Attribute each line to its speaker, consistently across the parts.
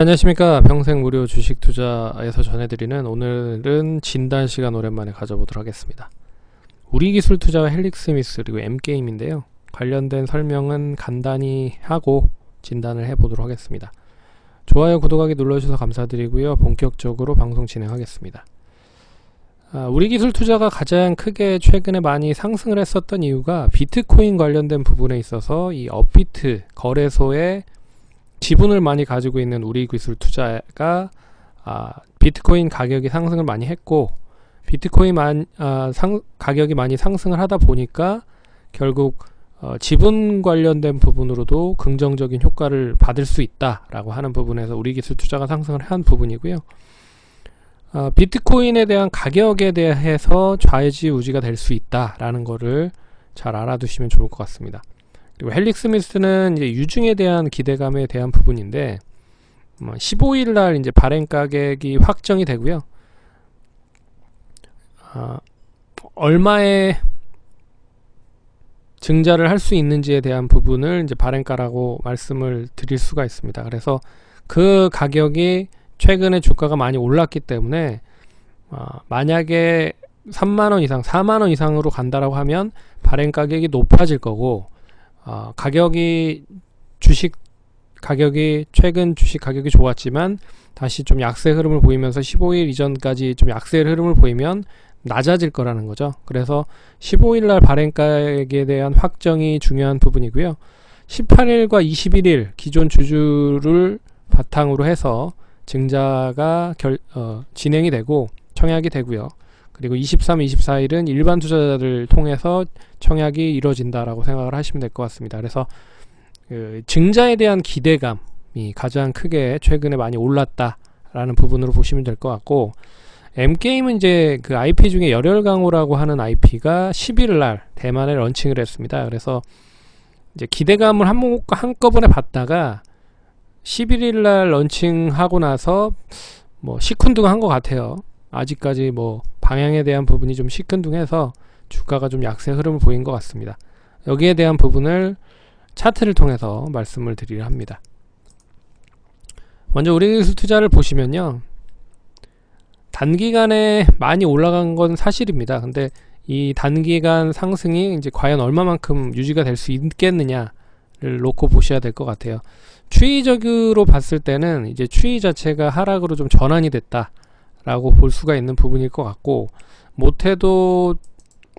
Speaker 1: 안녕하십니까. 평생 무료 주식 투자에서 전해드리는 오늘은 진단 시간 오랜만에 가져보도록 하겠습니다. 우리기술 투자와 헬릭스미스 그리고 M게임인데요. 관련된 설명은 간단히 하고 진단을 해보도록 하겠습니다. 좋아요, 구독하기 눌러주셔서 감사드리고요. 본격적으로 방송 진행하겠습니다. 우리기술 투자가 가장 크게 최근에 많이 상승을 했었던 이유가 비트코인 관련된 부분에 있어서 이 업비트 거래소의 지분을 많이 가지고 있는 우리기술 투자가 비트코인 가격이 상승을 많이 했고, 비트코인 가격이 많이 상승을 하다 보니까 결국 지분 관련된 부분으로도 긍정적인 효과를 받을 수 있다라고 하는 부분에서 우리기술 투자가 상승을 한 부분이고요. 비트코인에 대한 가격에 대해서 좌지우지가 될 수 있다라는 거를 잘 알아두시면 좋을 것 같습니다. 그리고 헬릭스미스는 이제 유증에 대한 기대감에 대한 부분인데 15일 날 이제 발행 가격이 확정이 되고요. 얼마의 증자를 할 수 있는지에 대한 부분을 이제 발행가라고 말씀을 드릴 수가 있습니다. 그래서 그 가격이 최근에 주가가 많이 올랐기 때문에 만약에 3만원 이상, 4만원 이상으로 간다라고 하면 발행 가격이 높아질 거고, 최근 주식 가격이 좋았지만 다시 좀 약세 흐름을 보이면서 15일 이전까지 좀 약세 흐름을 보이면 낮아질 거라는 거죠. 그래서 15일날 발행가액에 대한 확정이 중요한 부분이고요. 18일과 21일 기존 주주를 바탕으로 해서 증자가 진행이 되고 청약이 되고요. 그리고 23, 24일은 일반 투자자들을 통해서 청약이 이루어진다라고 생각을 하시면 될 것 같습니다. 그래서 증자에 대한 기대감이 가장 크게 최근에 많이 올랐다라는 부분으로 보시면 될 것 같고, M게임은 이제 그 IP 중에 열혈강호라고 하는 IP가 11일날 대만에 런칭을 했습니다. 그래서 이제 기대감을 한꺼번에 받다가 11일날 런칭하고 나서 시큰둥한 것 같아요. 아직까지 방향에 대한 부분이 좀 시큰둥해서 주가가 좀 약세 흐름을 보인 것 같습니다. 여기에 대한 부분을 차트를 통해서 말씀을 드리려 합니다. 먼저 우리기술 투자를 보시면요, 단기간에 많이 올라간 건 사실입니다. 근데 이 단기간 상승이 이제 과연 얼마만큼 유지가 될 수 있겠느냐를 놓고 보셔야 될 것 같아요. 추이적으로 봤을 때는 이제 추이 자체가 하락으로 좀 전환이 됐다 라고 볼 수가 있는 부분일 것 같고, 못해도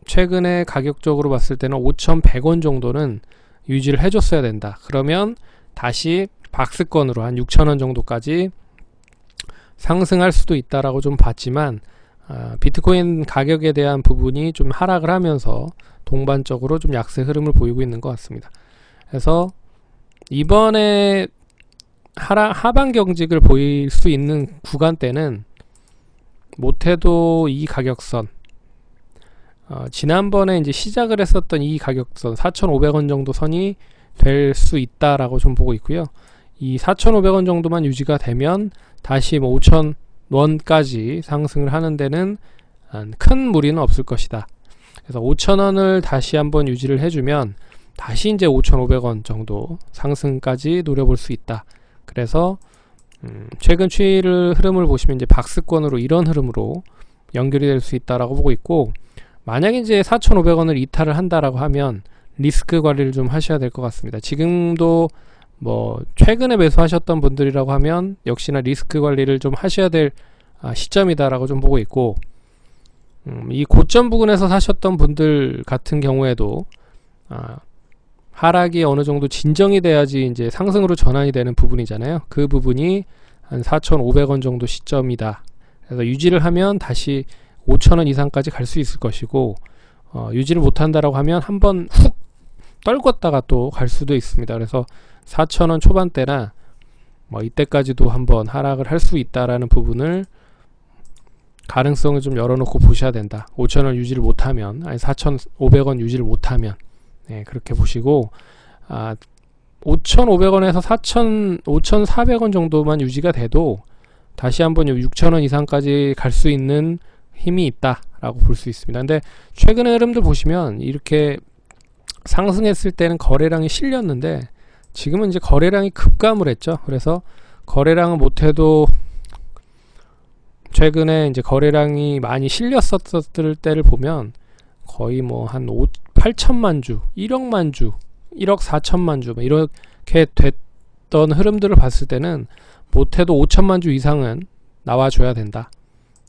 Speaker 1: 최근에 가격적으로 봤을 때는 5,100원 정도는 유지를 해줬어야 된다. 그러면 다시 박스권으로 한 6,000원 정도까지 상승할 수도 있다라고 좀 봤지만, 비트코인 가격에 대한 부분이 좀 하락을 하면서 동반적으로 좀 약세 흐름을 보이고 있는 것 같습니다. 그래서 이번에 하방 경직을 보일 수 있는 구간대는 못해도 이 가격선, 지난번에 이제 시작을 했었던 이 가격선 4,500원 정도 선이 될 수 있다라고 좀 보고 있고요. 이 4,500원 정도만 유지가 되면 다시 5,000원까지 상승을 하는 데는 큰 무리는 없을 것이다. 그래서 5,000원을 다시 한번 유지를 해주면 다시 이제 5,500원 정도 상승까지 노려볼 수 있다. 그래서 최근 추이를 흐름을 보시면 이제 박스권으로 이런 흐름으로 연결이 될 수 있다라고 보고 있고, 만약에 이제 4,500원을 이탈을 한다라고 하면 리스크 관리를 좀 하셔야 될 것 같습니다. 지금도 최근에 매수하셨던 분들이라고 하면 역시나 리스크 관리를 좀 하셔야 될 시점이다라고 좀 보고 있고, 이 고점 부근에서 사셨던 분들 같은 경우에도 하락이 어느 정도 진정이 돼야지 이제 상승으로 전환이 되는 부분이잖아요. 그 부분이 한 4,500원 정도 시점이다. 그래서 유지를 하면 다시 5,000원 이상까지 갈 수 있을 것이고, 유지를 못한다라고 하면 한번 훅 떨궜다가 또 갈 수도 있습니다. 그래서 4,000원 초반대나 이때까지도 한번 하락을 할 수 있다라는 부분을 가능성을 좀 열어놓고 보셔야 된다. 5,000원 유지를 못하면, 아니 4,500원 유지를 못하면, 그렇게 보시고, 5,500원에서 5,400원 정도만 유지가 돼도 다시 한번 6,000원 이상까지 갈 수 있는 힘이 있다라고 볼 수 있습니다. 근데 최근의 흐름들 보시면 이렇게 상승했을 때는 거래량이 실렸는데 지금은 이제 거래량이 급감을 했죠. 그래서 거래량은 못해도 최근에 이제 거래량이 많이 실렸었을 때를 보면 거의 뭐 한 8천만 주, 1억만 주, 1억 4천만 주 이렇게 됐던 흐름들을 봤을 때는 못해도 5천만 주 이상은 나와줘야 된다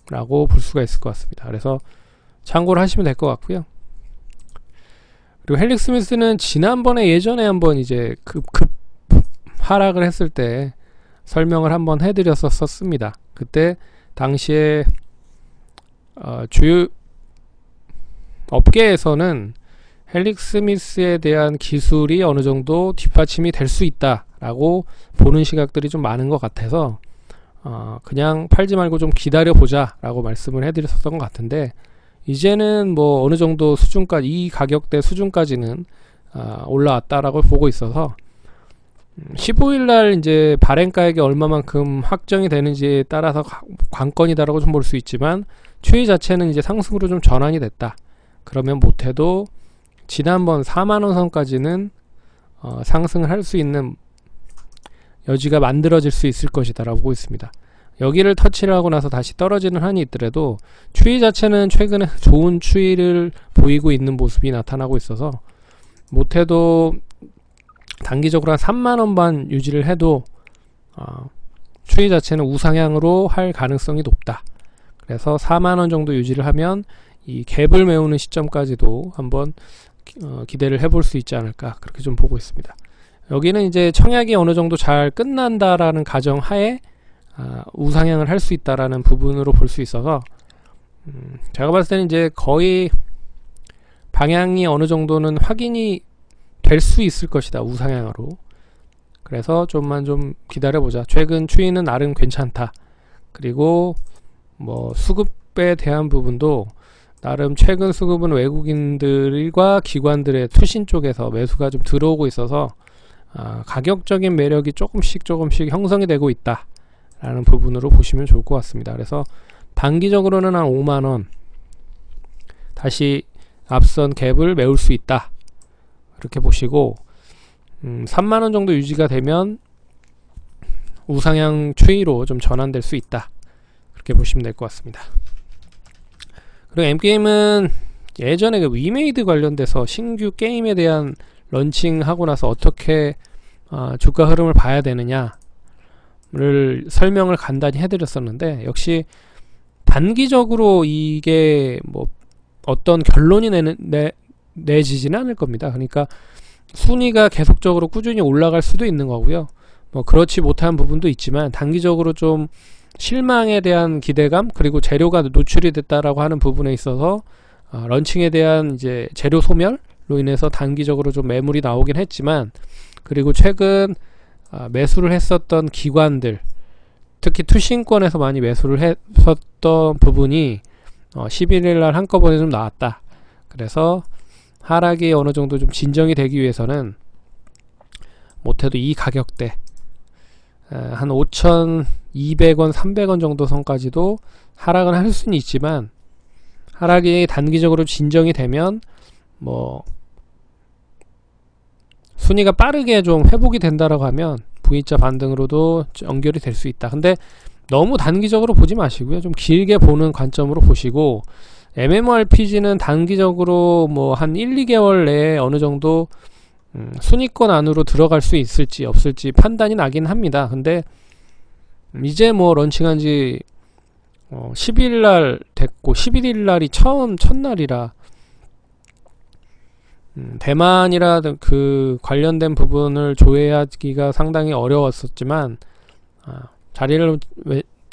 Speaker 1: 라고 볼 수가 있을 것 같습니다. 그래서 참고를 하시면 될 것 같고요. 그리고 헬릭 스미스는 지난번에 예전에 한번 이제 급 하락을 했을 때 설명을 한번 해드렸었습니다. 그때 당시에 주요 업계에서는 헬릭 스미스에 대한 기술이 어느 정도 뒷받침이 될 수 있다라고 보는 시각들이 좀 많은 것 같아서 그냥 팔지 말고 좀 기다려 보자 라고 말씀을 해드렸었던 것 같은데, 이제는 뭐 어느 정도 수준까지, 이 가격대 수준까지는 올라왔다라고 보고 있어서 15일날 이제 발행가액이 얼마만큼 확정이 되는지에 따라서 관건이다라고 좀 볼 수 있지만, 추이 자체는 이제 상승으로 좀 전환이 됐다. 그러면 못해도 지난번 4만원 선까지는 상승을 할 수 있는 여지가 만들어질 수 있을 것이다 라고 보고 있습니다. 여기를 터치를 하고 나서 다시 떨어지는 한이 있더라도 추이 자체는 최근에 좋은 추이를 보이고 있는 모습이 나타나고 있어서 못해도 단기적으로 한 3만원 반 유지를 해도 추이 자체는 우상향으로 할 가능성이 높다. 그래서 4만원 정도 유지를 하면 이 갭을 메우는 시점까지도 한번 기대를 해볼 수 있지 않을까, 그렇게 좀 보고 있습니다. 여기는 이제 청약이 어느 정도 잘 끝난다라는 가정 하에 우상향을 할 수 있다라는 부분으로 볼 수 있어서 제가 봤을 때는 이제 거의 방향이 어느 정도는 확인이 될 수 있을 것이다, 우상향으로. 그래서 좀만 좀 기다려보자. 최근 추이는 나름 괜찮다. 그리고 뭐 수급에 대한 부분도 나름 최근 수급은 외국인들과 기관들의 투신 쪽에서 매수가 좀 들어오고 있어서 가격적인 매력이 조금씩 형성이 되고 있다 라는 부분으로 보시면 좋을 것 같습니다. 그래서 단기적으로는 한 5만원 다시 앞선 갭을 메울 수 있다, 그렇게 보시고 3만원 정도 유지가 되면 우상향 추이로 좀 전환될 수 있다, 그렇게 보시면 될 것 같습니다. 그리고 M게임은 예전에 그 위메이드 관련돼서 신규 게임에 대한 런칭하고 나서 어떻게 주가 흐름을 봐야 되느냐를 설명을 간단히 해드렸었는데, 역시 단기적으로 이게 뭐 어떤 결론이 내지지는 않을 겁니다. 그러니까 순위가 계속적으로 꾸준히 올라갈 수도 있는 거고요. 뭐 그렇지 못한 부분도 있지만 단기적으로 좀 실망에 대한 기대감, 그리고 재료가 노출이 됐다라고 하는 부분에 있어서 런칭에 대한 이제 재료 소멸로 인해서 단기적으로 좀 매물이 나오긴 했지만, 그리고 최근 매수를 했었던 기관들, 특히 투신권에서 많이 매수를 했었던 부분이 11일날 한꺼번에 좀 나왔다. 그래서 하락이 어느 정도 좀 진정이 되기 위해서는 못해도 이 가격대 한 5,200원, 300원 정도 선까지도 하락은 할 수는 있지만, 하락이 단기적으로 진정이 되면 뭐 순위가 빠르게 좀 회복이 된다라고 하면 V자 반등으로도 연결이 될 수 있다. 근데 너무 단기적으로 보지 마시고요, 좀 길게 보는 관점으로 보시고, MMORPG는 단기적으로 뭐 한 1, 2개월 내에 어느 정도 순위권 안으로 들어갈 수 있을지 없을지 판단이 나긴 합니다. 근데 이제 뭐 런칭한 지 10일날 됐고 11일날이 첫날이라 대만이라 그 관련된 부분을 조회하기가 상당히 어려웠었지만 자리를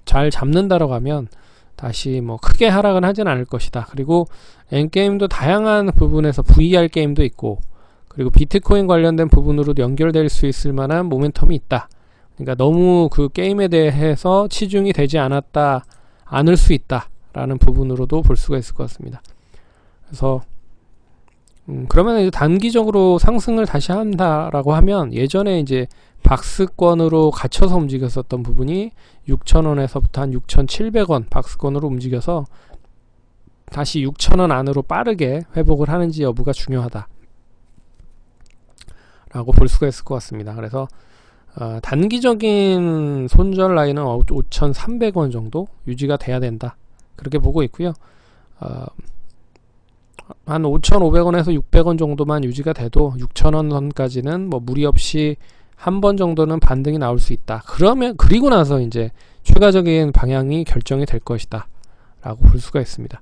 Speaker 1: 잘 잡는다라고 하면 다시 뭐 크게 하락은 하진 않을 것이다. 그리고 N게임도 다양한 부분에서 VR 게임도 있고, 그리고 비트코인 관련된 부분으로도 연결될 수 있을 만한 모멘텀이 있다. 그러니까 너무 그 게임에 대해서 치중이 되지 않을 수 있다 라는 부분으로도 볼 수가 있을 것 같습니다. 그래서 그러면 이제 단기적으로 상승을 다시 한다라고 하면, 예전에 이제 박스권으로 갇혀서 움직였었던 부분이 6,000원에서부터 한 6,700원 박스권으로 움직여서 다시 6,000원 안으로 빠르게 회복을 하는지 여부가 중요하다 라고 볼 수가 있을 것 같습니다. 그래서 단기적인 손절 라인은 5,300원 정도 유지가 돼야 된다, 그렇게 보고 있고요. 한 5,500원에서 600원 정도만 유지가 돼도 6,000원 선까지는 뭐 무리 없이 한 번 정도는 반등이 나올 수 있다. 그리고 나서 이제 추가적인 방향이 결정이 될 것이다 라고 볼 수가 있습니다.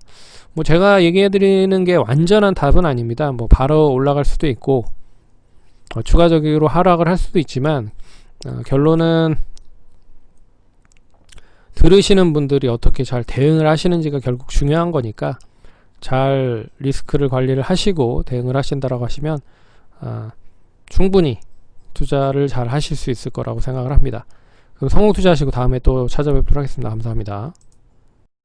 Speaker 1: 뭐 제가 얘기해 드리는 게 완전한 답은 아닙니다. 뭐 바로 올라갈 수도 있고 추가적으로 하락을 할 수도 있지만, 결론은 들으시는 분들이 어떻게 잘 대응을 하시는지가 결국 중요한 거니까, 잘 리스크를 관리를 하시고 대응을 하신다라고 하시면 충분히 투자를 잘 하실 수 있을 거라고 생각을 합니다. 그럼 성공 투자하시고 다음에 또 찾아뵙도록 하겠습니다. 감사합니다.